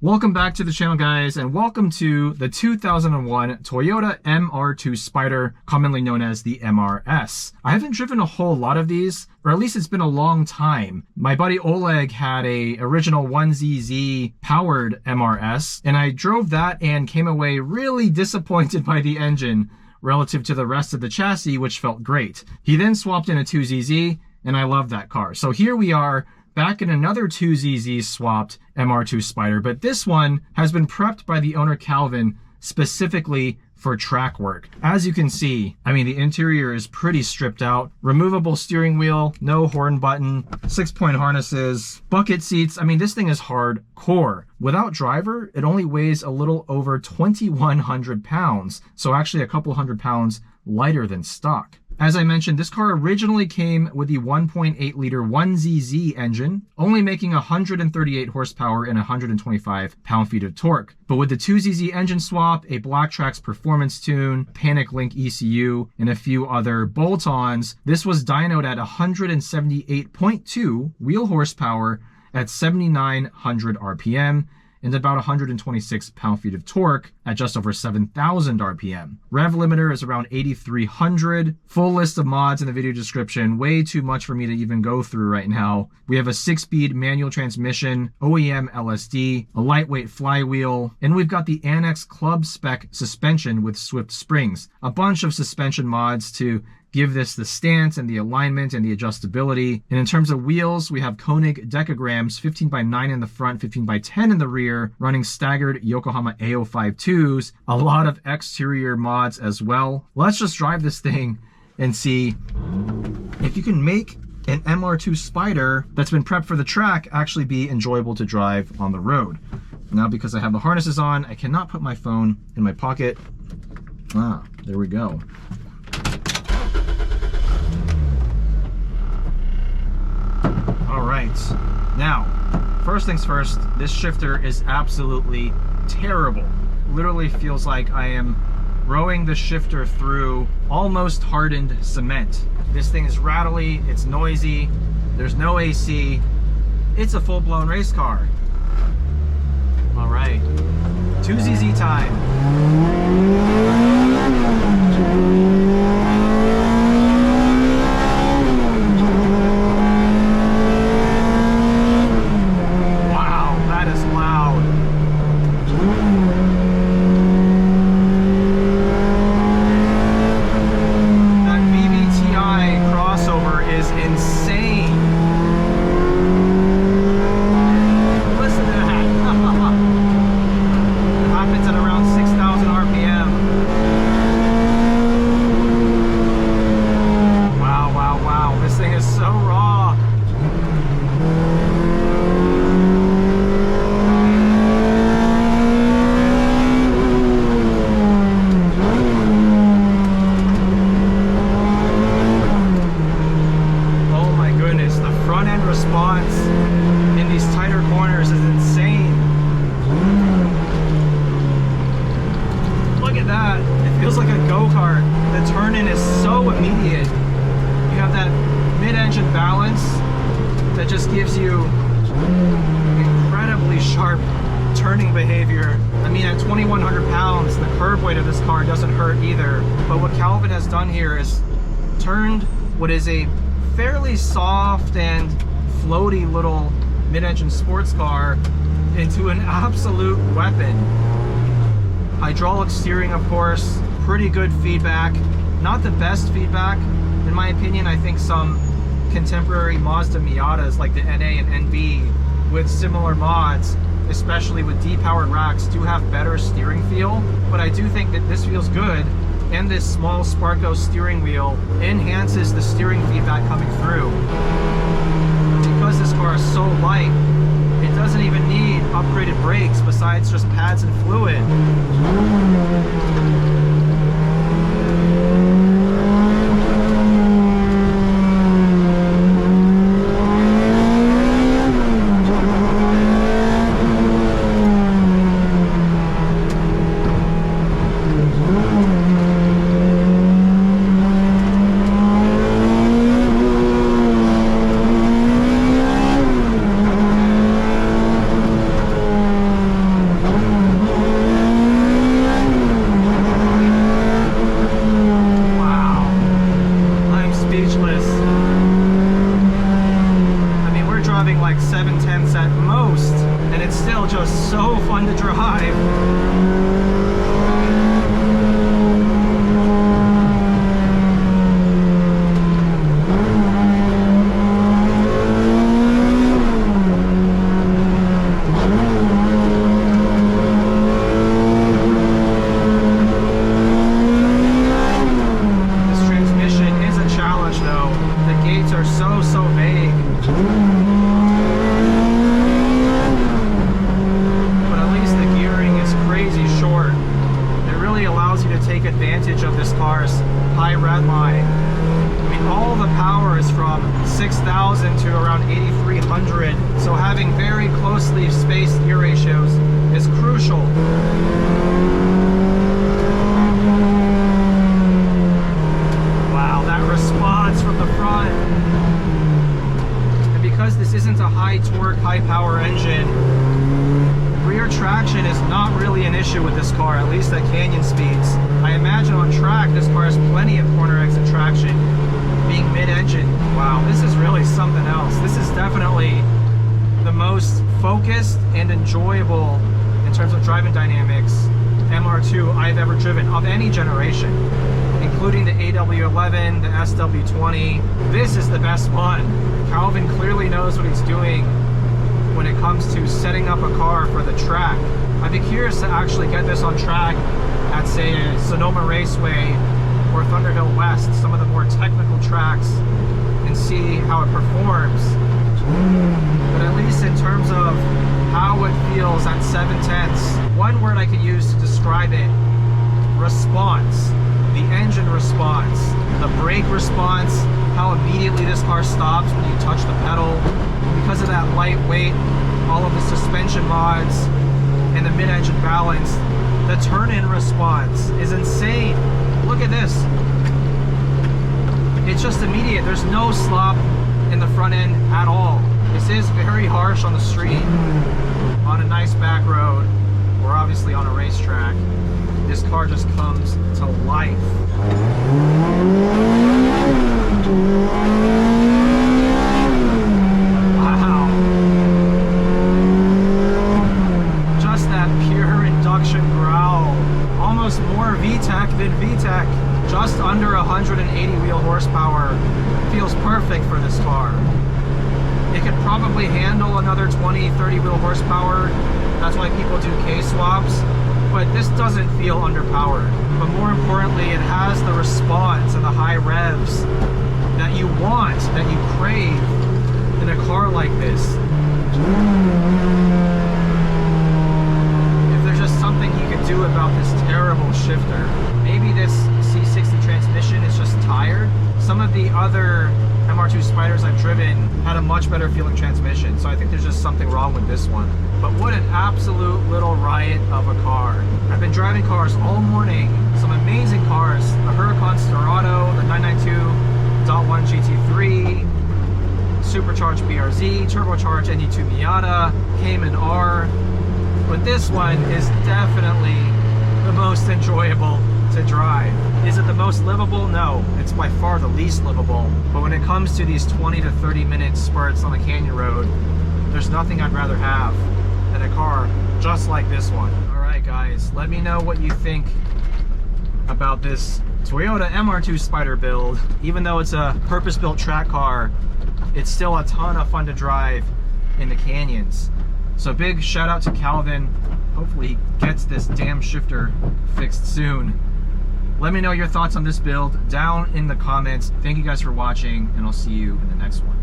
Welcome back to the channel, guys, and welcome to the 2001 Toyota MR2 Spyder, commonly known as the MRS. I haven't driven a whole lot of these, or at least it's been a long time. My buddy Oleg had a original 1ZZ powered MRS, and I drove that and came away really disappointed by the engine relative to the rest of the chassis, which felt great. He then swapped in a 2ZZ, and I love that car. So here we are, back in another 2ZZ swapped MR2 Spyder, but this one has been prepped by the owner Calvin specifically for track work. As you can see, I mean, the interior is pretty stripped out. Removable steering wheel, no horn button, 6-point harnesses, bucket seats. I mean, this thing is hardcore. Without driver, it only weighs a little over 2,100 pounds. So actually a couple hundred pounds lighter than stock. As I mentioned, this car originally came with the 1.8 liter 1ZZ engine, only making 138 horsepower and 125 pound-feet of torque. But with the 2ZZ engine swap, a BlackTrax performance tune, Panic Link ECU, and a few other bolt-ons, this was dynoed at 178.2 wheel horsepower at 7,900 RPM, and about 126 pound-feet of torque at just over 7,000 RPM. Rev limiter is around 8,300. Full list of mods in the video description. Way too much for me to even go through right now. We have a 6-speed manual transmission, OEM LSD, a lightweight flywheel, and we've got the Annex Club Spec suspension with Swift springs. A bunch of suspension mods to give this the stance and the alignment and the adjustability. And in terms of wheels, we have Koenig decograms, 15x9 in the front, 15x10 in the rear, running staggered Yokohama A052s, a lot of exterior mods as well. Let's just drive this thing and see if you can make an MR2 Spyder that's been prepped for the track actually be enjoyable to drive on the road. Now, because I have the harnesses on, I cannot put my phone in my pocket. Ah, there we go. All right, now, first things first, this shifter is absolutely terrible. Literally feels like I am rowing the shifter through almost hardened cement. This thing is rattly, it's noisy, there's no AC. It's a full-blown race car. All right, 2ZZ time. That just gives you incredibly sharp turning behavior. I mean, at 2,100 pounds, the curb weight of this car doesn't hurt either. But what Calvin has done here is turned what is a fairly soft and floaty little mid-engine sports car into an absolute weapon. Hydraulic steering, of course, pretty good feedback. Not the best feedback, in my opinion. I think some contemporary Mazda Miatas like the NA and NB with similar mods, especially with depowered racks, do have better steering feel. But I do think that this feels good, and this small Sparco steering wheel enhances the steering feedback coming through. Because this car is so light, it doesn't even need upgraded brakes besides just pads and fluid. still just so fun to drive. Of this car's high redline. I mean, all the power is from 6,000 to around 8,300, so having very closely spaced gear ratios is crucial. Wow, that response from the front. And because this isn't a high torque, high power engine, rear traction is not really an issue with this car, at least at canyon speeds. I imagine on track this car has plenty of corner exit traction, being mid-engine. Wow, this is really something else. This is definitely the most focused and enjoyable in terms of driving dynamics MR2 I've ever driven of any generation, including the AW11, the SW20. This is the best one. Calvin clearly knows what he's doing when it comes to setting up a car for the track. I'd be curious to actually get this on track at, say, Sonoma Raceway or Thunderhill West, some of the more technical tracks, and see how it performs. But at least in terms of how it feels at 7/10, one word I could use to describe it: response. The engine response, the brake response, how immediately this car stops when you touch the pedal. Because of that lightweight, all of the suspension mods, and the mid-engine balance, the turn-in response is insane. Look at this. It's just immediate. There's no slop in the front end at all. This is very harsh on the street, on a nice back road, or obviously on a racetrack. This car just comes to life. Wow. Just that pure induction growl. Almost more VTEC than VTEC. Just under 180 wheel horsepower. Feels perfect for this car. It could probably handle another 20, 30 wheel horsepower. That's why people do K-swaps. But this doesn't feel underpowered. But more importantly, it has the response and the high revs that you want, that you crave in a car like this. If there's just something you could do about this terrible shifter, maybe this C60 transmission is just tired. Some of the other MR2 Spyders I've driven had a much better feeling transmission, so I think there's just something wrong with this one. But what an absolute little riot of a car. I've been driving cars all morning, some amazing cars, the Huracan Storado, the 992.1 GT3, supercharged BRZ, turbocharged ND2 Miata, Cayman R, but this one is definitely the most enjoyable to drive. Is it the most livable? No, it's by far the least livable. But when it comes to these 20 to 30 minute spurts on the canyon road, there's nothing I'd rather have than a car just like this one. All right, guys, let me know what you think about this Toyota MR2 Spyder build. Even though it's a purpose-built track car, it's still a ton of fun to drive in the canyons. So big shout out to Calvin. Hopefully he gets this damn shifter fixed soon. Let me know your thoughts on this build down in the comments. Thank you guys for watching, and I'll see you in the next one.